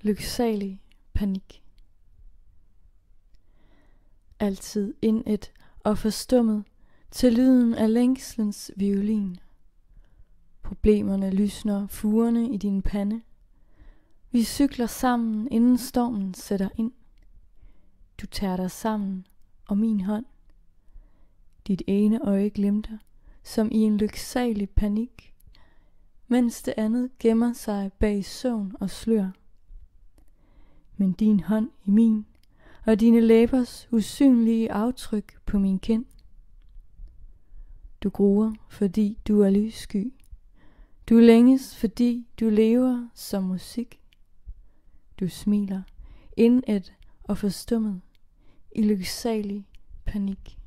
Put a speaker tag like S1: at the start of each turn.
S1: lyksalig panik. Altid indet og forstummet til lyden af længselens violin. Problemerne lysner fugerne i din pande. Vi cykler sammen, inden stormen sætter ind. Du tager dig sammen og min hånd. Dit ene øje glimter, som i en lyksalig panik, mens det andet gemmer sig bag søvn og slør. Men din hånd i min, og dine læbers usynlige aftryk på min kind. Du gruer, fordi du er lyssky. Du længes, fordi du lever som musik. Du smiler, indet og forstummet, i lyksalig panik.